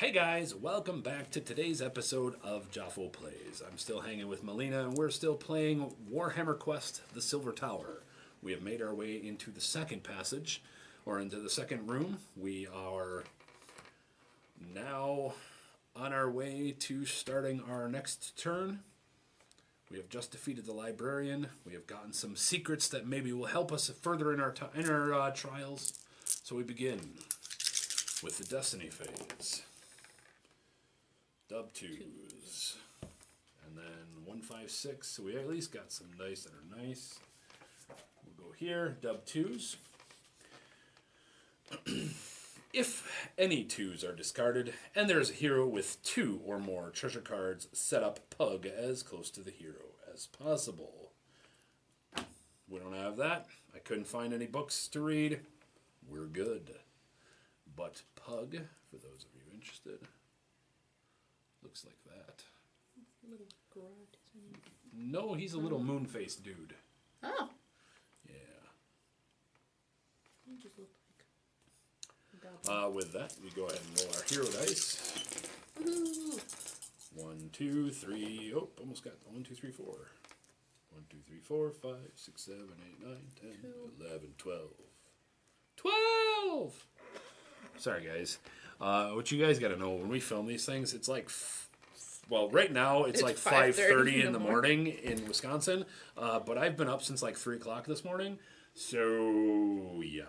Hey guys, welcome back to today's episode of Jafo Plays. I'm still hanging with Melina and we're still playing Warhammer Quest: The Silver Tower. We have made our way into the second passage, or into the second room. We are now on our way to starting our next turn. We have just defeated the librarian. We have gotten some secrets that maybe will help us further in our trials. So we begin with the Destiny phase. Dub 2s. And then 156. So we at least got some dice that are nice. We'll go here. Dub 2s. If any 2s are discarded, and there's a hero with 2 or more treasure cards, set up Pug as close to the hero as possible. We don't have that. I couldn't find any books to read. We're good. But Pug, for those of you interested, looks like that. Little garrote, isn't he? No, he's a little moon-faced dude. Oh. Yeah. He just looked like With that, we go ahead and roll our hero dice. Woohoo! 1, 2, 3. Oh, almost got 1, 2, 3, 4. 1, 2, 3, 4, 5, 6, 7, 8, 9, 10, 11, 12. 12! Sorry, guys. What you guys got to know, when we film these things, it's like, right now it's like 5:30 in the morning in Wisconsin, but I've been up since like 3 o'clock this morning, so yeah.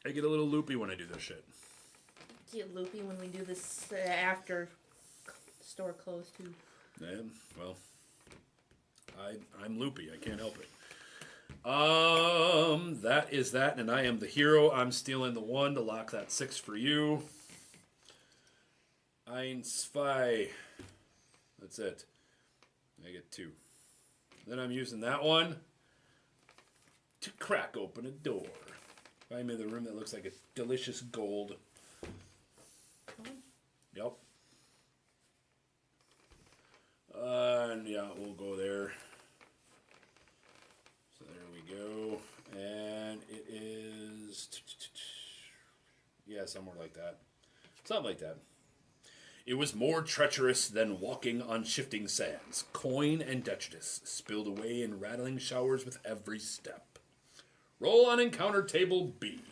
I get a little loopy when I do this shit. Get loopy when we do this after store closed too. Yeah, well, I'm loopy. I can't help it. That is that, and I am the hero. I'm stealing the 1 to lock that 6 for you. Ein, zwei. That's it. I get 2. Then I'm using that one to crack open a door. Find me the room that looks like a delicious gold. Yep. And yeah, we'll go there. So there we go. And it is... yeah, somewhere like that. Something like that. It was more treacherous than walking on shifting sands. Coin and detritus spilled away in rattling showers with every step. Roll on encounter table B.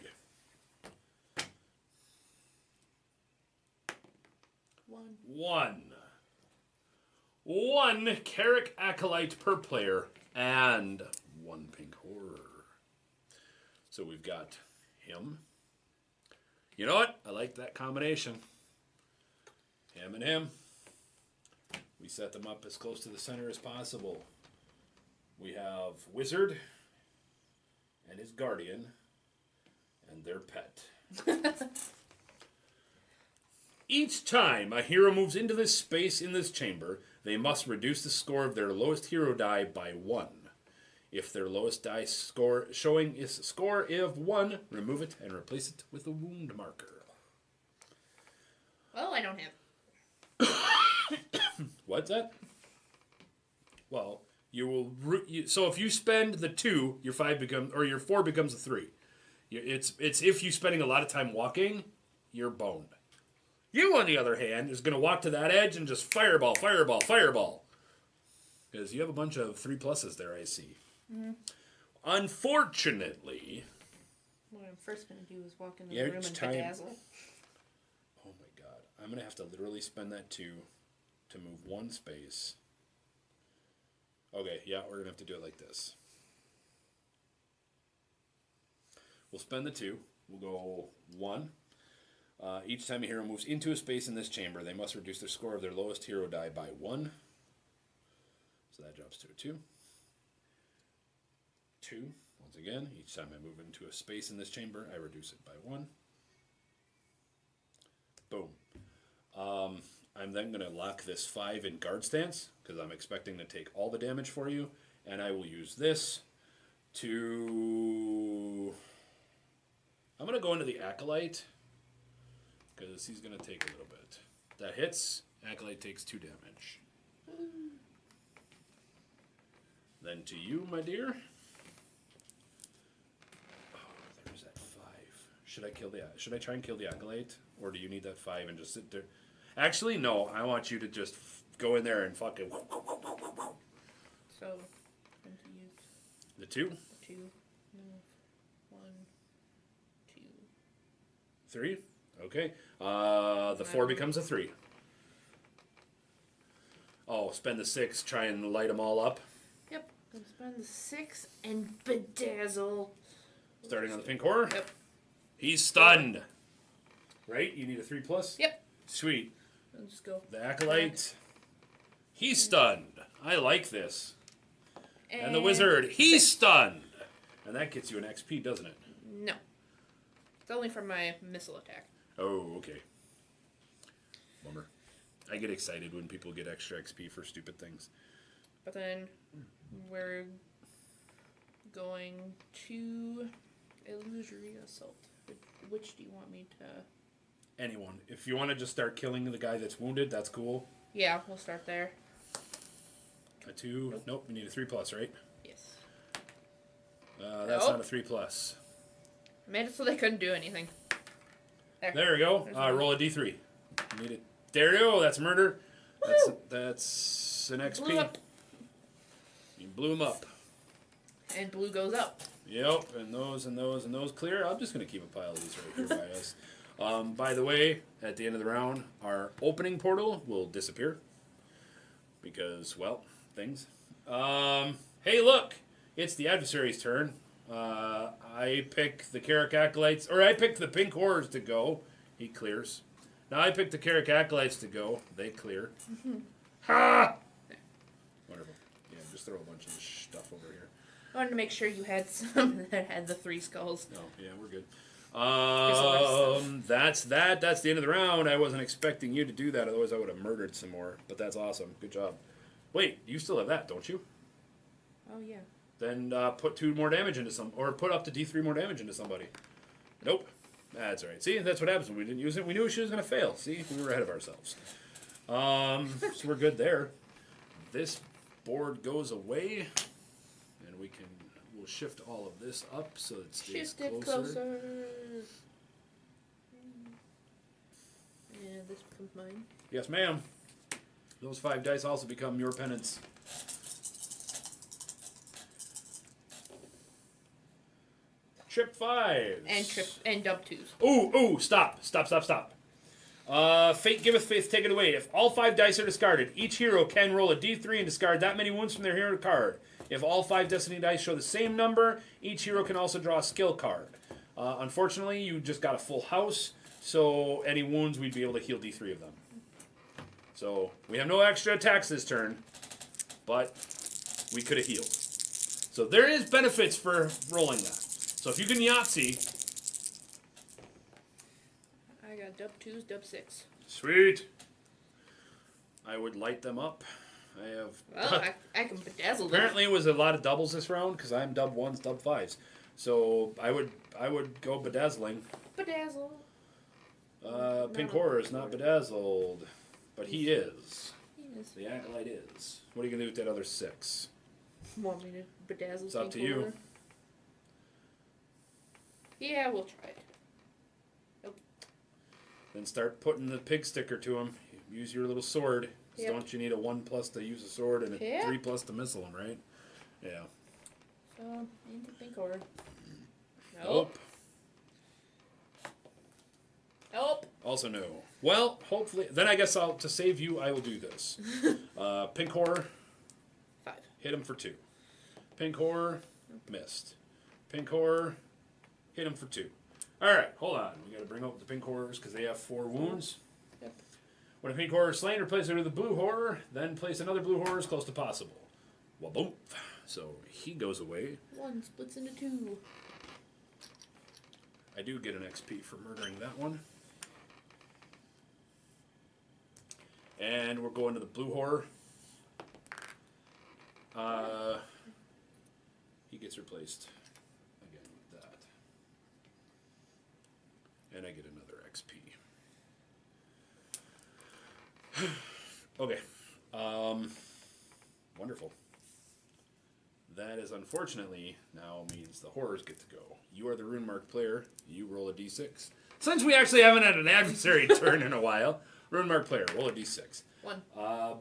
1. 1 Carrick Acolyte per player and 1 pink horror. So we've got him. You know what? I like that combination. Him and him. We set them up as close to the center as possible. We have Wizard and his guardian and their pet. Each time a hero moves into this space in this chamber, they must reduce the score of their lowest hero die by 1. If their lowest die score showing is a score of 1, remove it and replace it with a wound marker. Well, I don't have. What's that? Well, you will. So if you spend the 2, your 5 becomes, or your 4 becomes a 3. It's if you're spending a lot of time walking, you're boned. You, on the other hand, is going to walk to that edge and just fireball, fireball, fireball. Because you have a bunch of 3+ there, I see. Mm-hmm. Unfortunately... what I'm first going to do is walk in the room and bedazzle. Oh my god. I'm going to have to literally spend that 2 to move 1 space. Okay, yeah, we're going to have to do it like this. We'll spend the 2. We'll go 1. Each time a hero moves into a space in this chamber, they must reduce their score of their lowest hero die by 1. So that drops to a 2. 2, once again, each time I move into a space in this chamber, I reduce it by 1. Boom. I'm then going to lock this 5 in guard stance, because I'm expecting to take all the damage for you, and I will use this to... I'm going to go into the Acolyte, because he's going to take a little bit. That hits. Acolyte takes 2 damage. Then to you, my dear. Oh, there's that 5. Should I kill the? Should I try and kill the acolyte, or do you need that 5 and just sit there? Actually, no. I want you to just go in there and fucking. So, I'm going to use The 2, the 2. No, 1, 2. 3. Okay. The 4 becomes a 3. Oh, spend the 6. Try and light them all up. Yep. Gonna spend the 6 and bedazzle. Starting on the pink horror. Yep. He's stunned. Right? You need a 3+? Yep. Sweet. I'll just go. The acolyte. He's stunned. I like this. And the wizard. He's stunned. And that gets you an XP, doesn't it? No. It's only for my missile attack. Oh, okay. Bummer. I get excited when people get extra XP for stupid things. But then we're going to illusory assault. Which do you want me to? Anyone. If you want to just start killing the guy that's wounded, that's cool. Yeah, we'll start there. A 2. Nope, we need a 3+, right? Yes. That's not a 3+. I made it so they couldn't do anything. There we go. Roll a D3. You need it. There you go. That's murder. That's an XP. Blew up. You blew him up. And blue goes up. Yep, and those clear. I'm just going to keep a pile of these right here by us. By the way, at the end of the round, our opening portal will disappear. Because, well, things. Hey, look! It's the adversary's turn. I pick the Carrick Acolytes, or I pick the Pink Horrors to go. He clears. Now I pick the Carrick Acolytes to go. They clear. Ha! Wonderful. Yeah, just throw a bunch of stuff over here. I wanted to make sure you had some that had the 3 skulls. Oh, yeah, we're good. That's that. That's the end of the round. I wasn't expecting you to do that, otherwise I would have murdered some more. But that's awesome. Good job. Wait, you still have that, don't you? Oh, yeah. Then put 2 more damage into some, or put up to D3 more damage into somebody. Nope. That's all right. See, that's what happens when we didn't use it. We knew she was going to fail. See, we were ahead of ourselves. So we're good there. This board goes away, and we'll shift all of this up so it stays Shift it closer. And this becomes mine. Yes, ma'am. Those 5 dice also become your penance. Trip 5s. And dub 2s. Ooh, stop. Fate giveth faith, take it away. If all 5 dice are discarded, each hero can roll a d3 and discard that many wounds from their hero card. If all 5 destiny dice show the same number, each hero can also draw a skill card. Unfortunately, you just got a full house, so any wounds, we'd be able to heal d3 of them. So, we have no extra attacks this turn, but we could have healed. So there is benefits for rolling that. So if you can Yahtzee... I got dub 2s, dub 6. Sweet. I would light them up. I have... Well, I can bedazzle them. Apparently it was a lot of doubles this round, because I'm dub 1s, dub 5s. So I would go bedazzling. Bedazzle. Pink Horror is not bedazzled, but he is. He is. The Acolyte is. What are you going to do with that other 6? Want me to bedazzle? It's up Pink to you. Horror? Yeah, we'll try it. Nope. Then start putting the pig sticker to him. Use your little sword. Yep. Don't you need a 1+ to use a sword and a 3+ to missile him, right? Yeah. So, into Pink Horror. Nope. Nope. Also no. Well, hopefully... Then I guess to save you, I will do this. Pink Horror. 5. Hit him for 2. Pink Horror. Missed. Pink Horror. Hit him for 2. Alright, hold on. We gotta bring up the Pink Horrors because they have 4 wounds. Yep. When a Pink Horror is slain, replace it with a Blue Horror. Then place another Blue Horror as close to possible. Waboom. So he goes away. 1 splits into 2. I do get an XP for murdering that one. And we're going to the Blue Horror. He gets replaced again with that. And I get another XP. Okay. Wonderful. That is unfortunately now means the horrors get to go. You are the rune mark player. You roll a d6. Since we actually haven't had an adversary turn in a while, rune mark player, roll a d6. 1.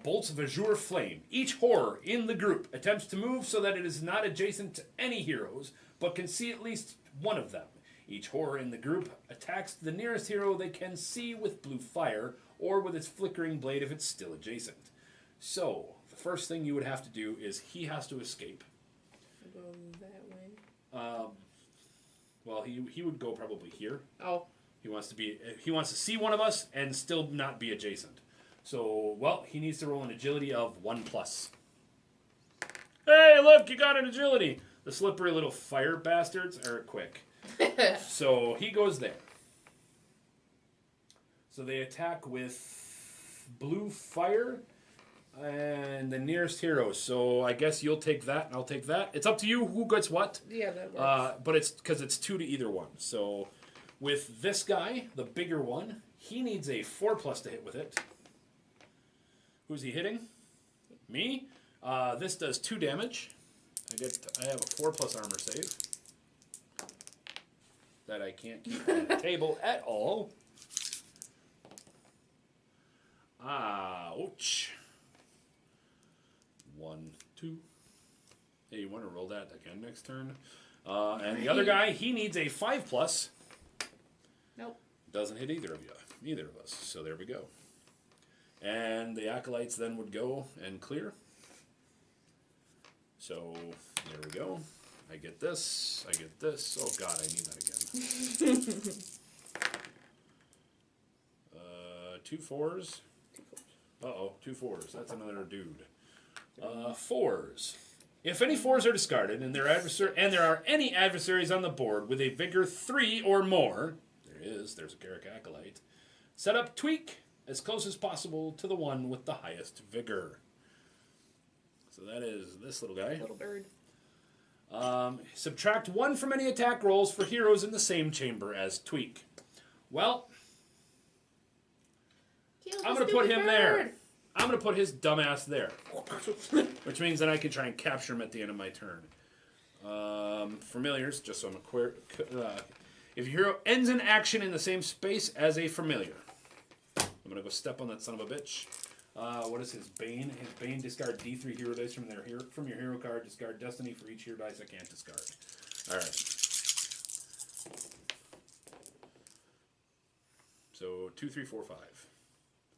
Bolts of azure flame. Each horror in the group attempts to move so that it is not adjacent to any heroes, but can see at least one of them. Each horror in the group attacks the nearest hero they can see with blue fire, or with its flickering blade if it's still adjacent. So, the first thing you would have to do is he has to escape. Go that way. Well, he would go probably here. Oh. He wants to see one of us and still not be adjacent. So, well, he needs to roll an agility of 1+. Hey, look, you got an agility. The slippery little fire bastards are quick. So he goes there. So they attack with blue fire and the nearest hero. So I guess you'll take that and I'll take that. It's up to you who gets what. Yeah, that works. But it's because it's 2 to either one. So with this guy, the bigger one, he needs a 4+ to hit with it. Who's he hitting? Me. This does 2 damage. I have a 4+ armor save that I can't keep on the table at all. Ouch. 1, 2. Hey, you want to roll that again next turn? And the other guy, he needs a 5+. Nope. Doesn't hit either of us. So there we go. And the acolytes then would go and clear. So there we go. I get this. I get this. Oh god, I need that again. 2 4s. Uh-oh, 2 4s. That's another dude. 4s. If any 4s are discarded and there are any adversaries on the board with a vigor 3 or more, there's a Garrick Acolyte, set up tweak as close as possible to the one with the highest vigor. So that is this little guy. Little bird. Subtract 1 from any attack rolls for heroes in the same chamber as tweak. Well, I'm going to put him there. I'm going to put his dumbass there. Which means that I can try and capture him at the end of my turn. Familiars, just so I'm clear. If your hero ends an action in the same space as a familiar. I'm going to go step on that son of a bitch. What is his Bane? His Bane, discard D3 hero dice from your hero card. Discard Destiny for each hero dice I can't discard. Alright. So, 2, 3, 4, 5.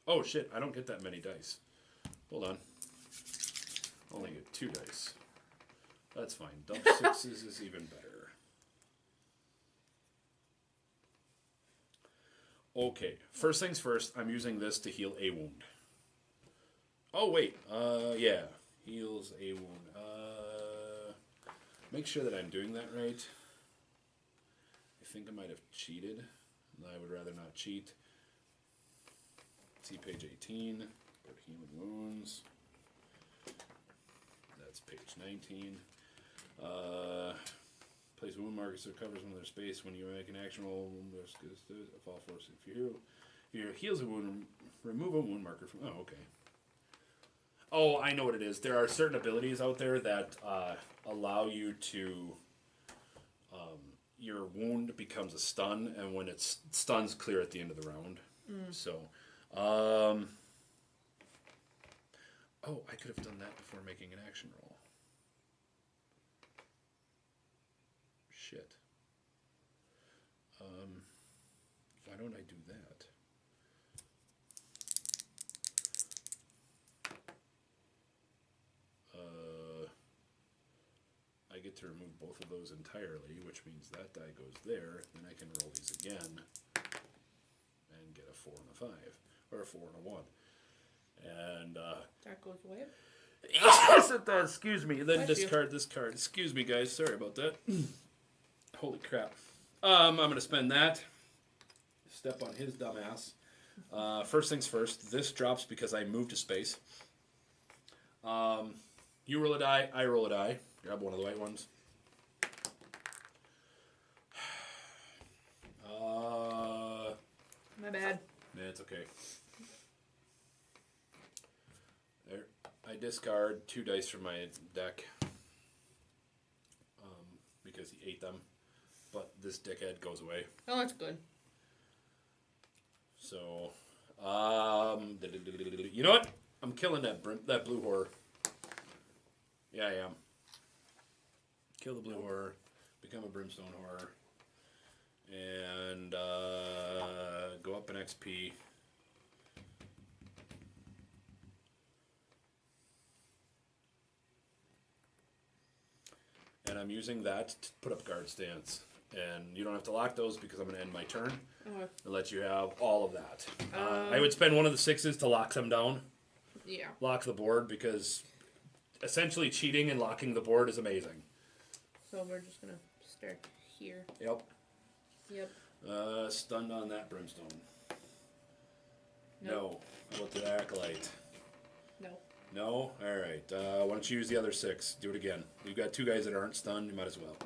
Oh shit, I don't get that many dice. Hold on. Only get 2 dice. That's fine. Double 6s is even better. Okay, first things first, I'm using this to heal a wound. Oh, wait. Yeah. Heals a wound. Make sure that I'm doing that right. I think I might have cheated. I would rather not cheat. See page 18. Go to healing wounds. That's page 19. Place wound markers so it covers one of their space when you make an action roll. Fall force. If your hero heals a wound, remove a wound marker from. Oh, okay. Oh, I know what it is. There are certain abilities out there that allow you to... your wound becomes a stun, and when it's stuns, clear at the end of the round. So, oh, I could have done that before making an action roll. Shit. Why don't I do that? I get to remove both of those entirely, which means that die goes there. Then I can roll these again and get a 4 and a 5, or a 4 and a 1. And That goes away. yes, it does. Excuse me. Then Bless discard this card. Excuse me, guys. Sorry about that. Holy crap. I'm going to spend that. Step on his dumb ass. First things first. This drops because I moved a space. You roll a die. I roll a die. Grab one of the white ones. My bad. Yeah, it's okay. There. I discard 2 dice from my deck. because he ate them. But this dickhead goes away. Oh, that's good. So, you know what? I'm killing that blue horror. Yeah, I am. Kill the blue horror, become a brimstone horror, and go up in XP. And I'm using that to put up guard stance. And you don't have to lock those because I'm going to end my turn and let you have all of that. I would spend one of the 6s to lock them down. Yeah. Lock the board because essentially cheating and locking the board is amazing. So we're just going to start here. Yep. Yep. Stunned on that brimstone. No. How about the acolyte? No. No? Alright. Why don't you use the other 6? Do it again. You've got 2 guys that aren't stunned. You might as well.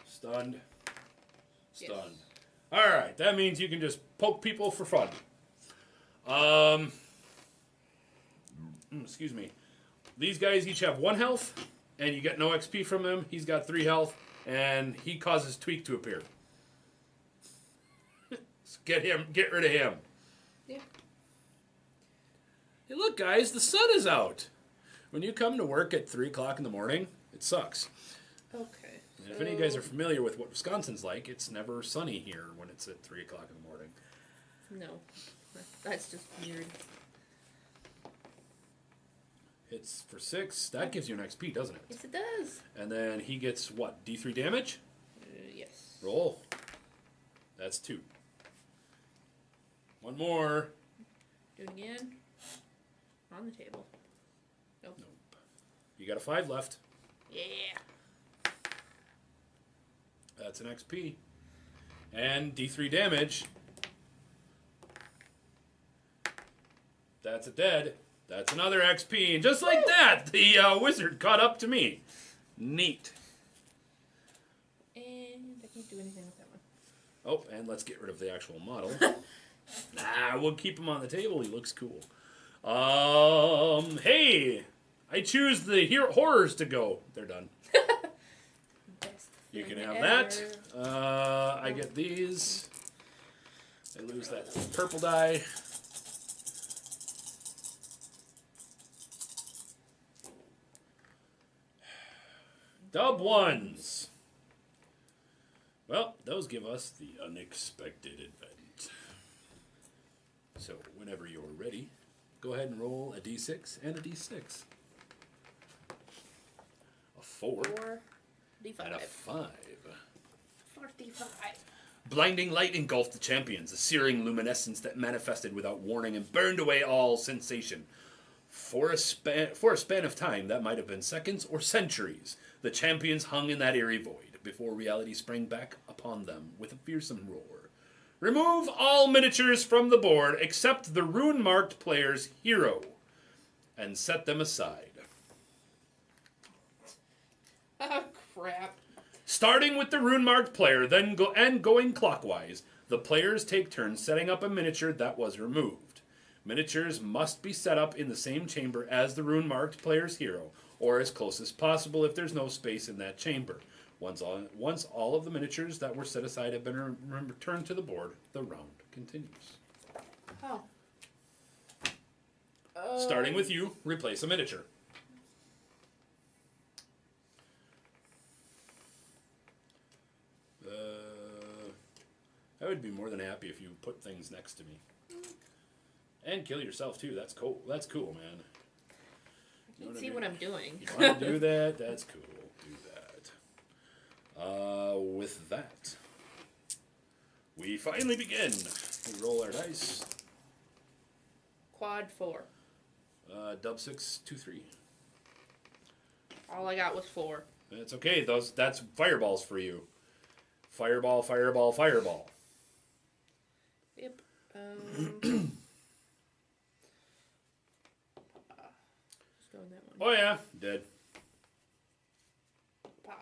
Stunned. Stunned. Yes. Alright. That means you can just poke people for fun. Excuse me. These guys each have 1 health, and you get no XP from him. He's got 3 health, and he causes Tweak to appear. So get rid of him. Yeah. Hey, look, guys, the sun is out. When you come to work at 3 o'clock in the morning, it sucks. Okay. And if any of you guys are familiar with what Wisconsin's like, it's never sunny here when it's at 3 o'clock in the morning. No. That's just weird. Hits for 6. That gives you an XP, doesn't it? Yes, it does. And then he gets, what, D3 damage? Yes. Roll. That's 2. 1 more. Do it again. On the table. Nope. You got a 5 left. Yeah. That's an XP. And D3 damage. That's a dead. That's another XP. And just like that, the wizard caught up to me. Neat. And I can't do anything with that one. Oh, and let's get rid of the actual model. Nah, we'll keep him on the table. He looks cool. Hey, I choose the horrors to go. They're done. Best You can have thing that. ever. I get these. I lose that purple die. Dub 1s. Well, those give us the unexpected event. So, whenever you're ready, go ahead and roll a d6 and a d6. A 4 D5. and a 5. 45. Blinding light engulfed the champions, a searing luminescence that manifested without warning and burned away all sensation. For a span of time, that might have been seconds or centuries, the champions hung in that eerie void before reality sprang back upon them with a fearsome roar. Remove all miniatures from the board except the rune-marked player's hero, and set them aside. Oh, crap. Starting with the rune-marked player, then going clockwise, the players take turns setting up a miniature that was removed. Miniatures must be set up in the same chamber as the rune-marked player's hero, or as close as possible if there's no space in that chamber. Once all of the miniatures that were set aside have been returned to the board, the round continues. Oh. Starting with you, replace a miniature. I would be more than happy if you put things next to me. And kill yourself too. That's cool. That's cool, man. You can see what I'm doing. You want to do that? That's cool. Do that. With that, we finally begin. We roll our dice. Quad 4. Dub 6, 2, 3. All I got was 4. It's okay. That's fireballs for you. Fireball, fireball, fireball. Yep. Just go in that one. Oh yeah, dead. Pa.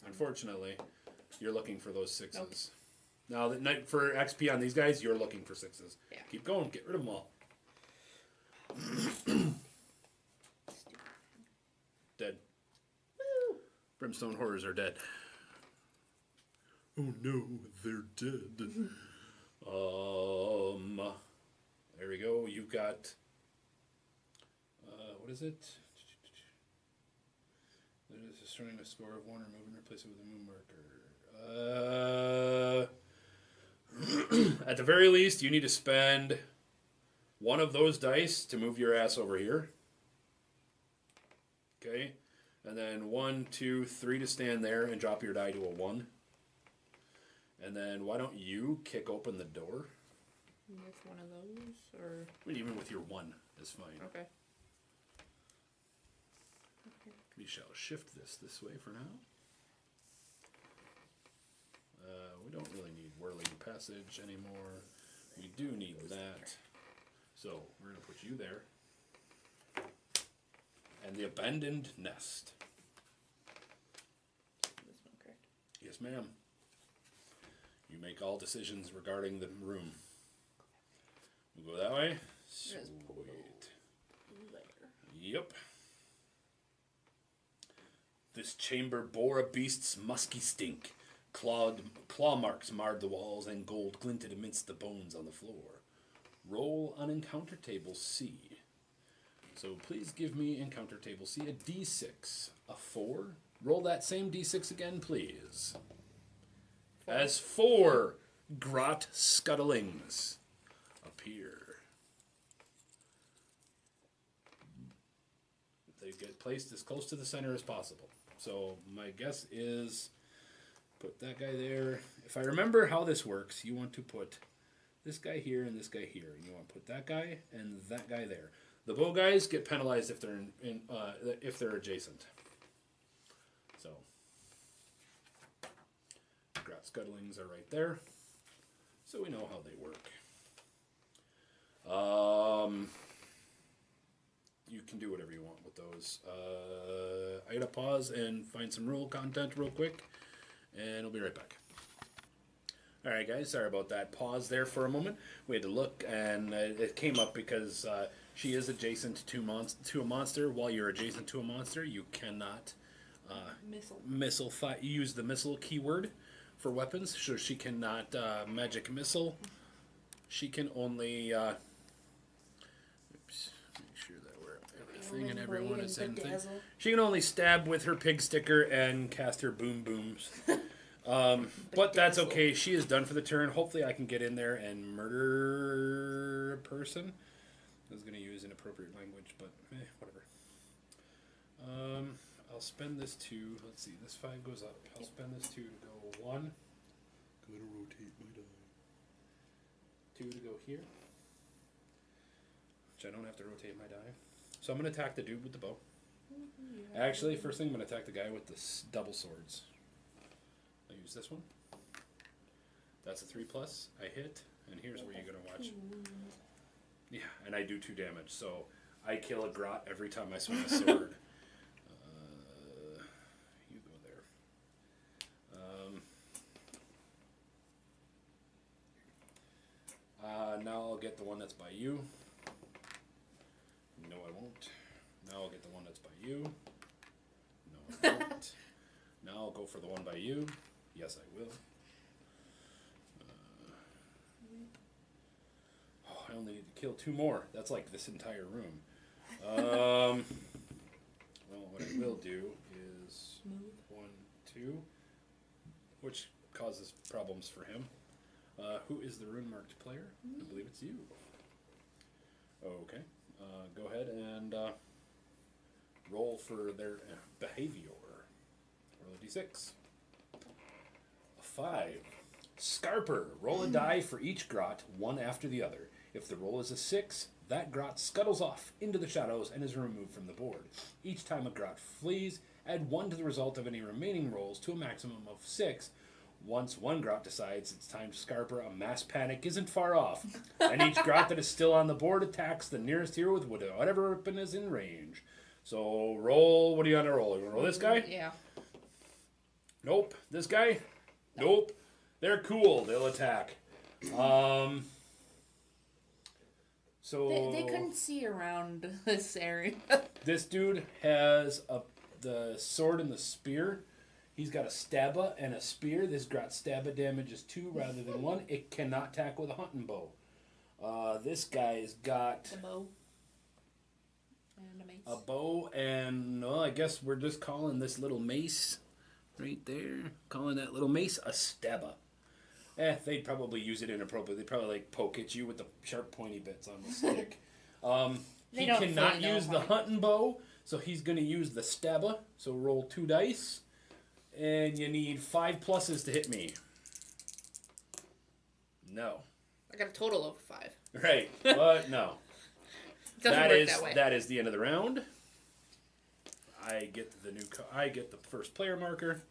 Unfortunately, you're looking for those 6s. Nope. Now, for XP on these guys, you're looking for 6s. Yeah. Keep going. Get rid of them all. Dead. Woo! Brimstone horrors are dead. Oh no, they're dead. There we go. You've got. What is it? It's destroying a score of one, remove and replace it with a moon marker. At the very least, you need to spend one of those dice to move your ass over here. Okay. And then 1, 2, 3 to stand there and drop your die to a 1. And then why don't you kick open the door? With one of those, or Even with your 1 is fine. okay. We shall shift this way for now. We don't really need whirling passage anymore. We do need that. So we're going to put you there. And the abandoned nest. This one, correct? Yes, ma'am. You make all decisions regarding the room. We'll go that way. Sweet. There. Yep. This chamber bore a beast's musky stink. Claw marks marred the walls, and gold glinted amidst the bones on the floor. Roll on encounter table C. So please give me encounter table C a D6. A 4. Roll that same D6 again, please. 4. As 4 grot scuttlings appear. They get placed as close to the center as possible. So my guess is put that guy there. If I remember how this works, you want to put this guy here and this guy here. And you want to put that guy and that guy there. The bow guys get penalized if they're if they're adjacent. So grot scuttlings are right there. So we know how they work. You can do whatever you want with those. I gotta pause and find some rule content real quick, and I'll be right back. Alright guys, sorry about that pause there for a moment. We had to look, and it came up because she is adjacent to a monster. While you're adjacent to a monster, you cannot use the missile keyword for weapons, so she cannot magic missile. She can only make sure that we're everything and everyone is same thing. She can only stab with her pig sticker and cast her boom booms. But that's okay. She is done for the turn. Hopefully I can get in there and murder a person. I was going to use inappropriate language, but whatever. I'll spend this 2. Let's see. This 5 goes up. I'll spend this 2 to go 1. Going to rotate my die. 2 to go here. Which I don't have to rotate my die. So I'm going to attack the dude with the bow. Actually, first thing I'm going to attack the guy with the double swords. I'll use this one. That's a 3+. I hit, and here's where you're going to watch. Yeah, and I do 2 damage, so I kill a grot every time I swing a sword. You go there. Now I'll get the one that's by you. No, I won't. Now I'll get the one that's by you. No, I won't. Now I'll go for the one by you. Yes, I will. I only need to kill 2 more. That's like this entire room. Well, what I will do is 1, 2, which causes problems for him. Who is the rune-marked player? I believe it's you. Okay. Go ahead and roll for their behavior. Roll a d6. A 5. Scarper. Roll a die for each grot, one after the other. If the roll is a 6, that grot scuttles off into the shadows and is removed from the board. Each time a grot flees, add 1 to the result of any remaining rolls to a maximum of 6. Once one grot decides it's time to Scarper, a mass panic isn't far off, and each grot that is still on the board attacks the nearest hero with whatever weapon is in range. So roll, what are you going to roll? You want to roll this guy? Yeah. Nope. This guy? Nope. They're cool. They'll attack. So They couldn't see around this area. this dude has the sword and the spear. He's got a stabba and a spear. This got stabba damages 2 rather than 1. It cannot attack with a hunting bow. This guy's got A bow. And a mace. a bow and, well, I guess we're just calling this little mace right there, calling that little mace a stabba. They'd probably use it inappropriately. They'd probably like poke at you with the sharp pointy bits on the stick. He cannot use the hunting bow, so he's going to use the stabba. So roll 2 dice, and you need 5 pluses to hit me. No. I got a total of 5. Right, but no. Doesn't work that way. That is the end of the round. I get I get the first player marker.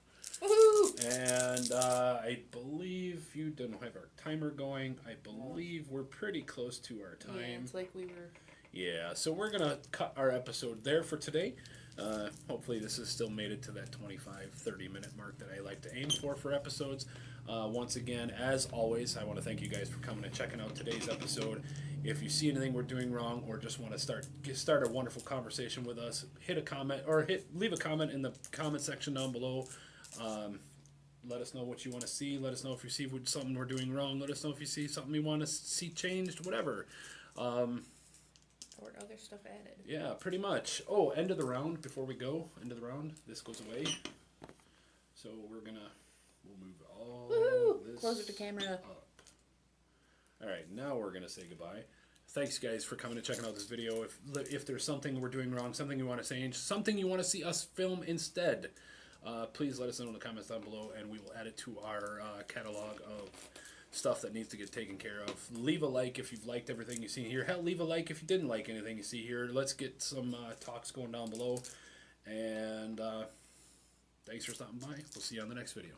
Woohoo! And I believe you don't have our timer going. I believe we're pretty close to our time. Yeah, it's like we were. Yeah, so we're going to cut our episode there for today. Hopefully this has still made it to that 25, 30-minute mark that I like to aim for episodes. Once again, as always, I want to thank you guys for coming and checking out today's episode. If you see anything we're doing wrong or just want to start a wonderful conversation with us, hit a comment or leave a comment in the comment section down below. Let us know what you want to see. Let us know if you see something we're doing wrong. Let us know if you see something you want to see changed, whatever. Or other stuff added. Yeah, pretty much. Oh, end of the round before we go. End of the round. This goes away. So we'll move all this Closer to camera. up. All right, now we're going to say goodbye. Thanks, guys, for coming and checking out this video. If there's something we're doing wrong, something you want to change, something you want to see us film instead, please let us know in the comments down below, and we will add it to our catalog of stuff that needs to get taken care of. Leave a like if you've liked everything you've seen here. Hell, leave a like if you didn't like anything you see here. Let's get some talks going down below. And thanks for stopping by. We'll see you on the next video.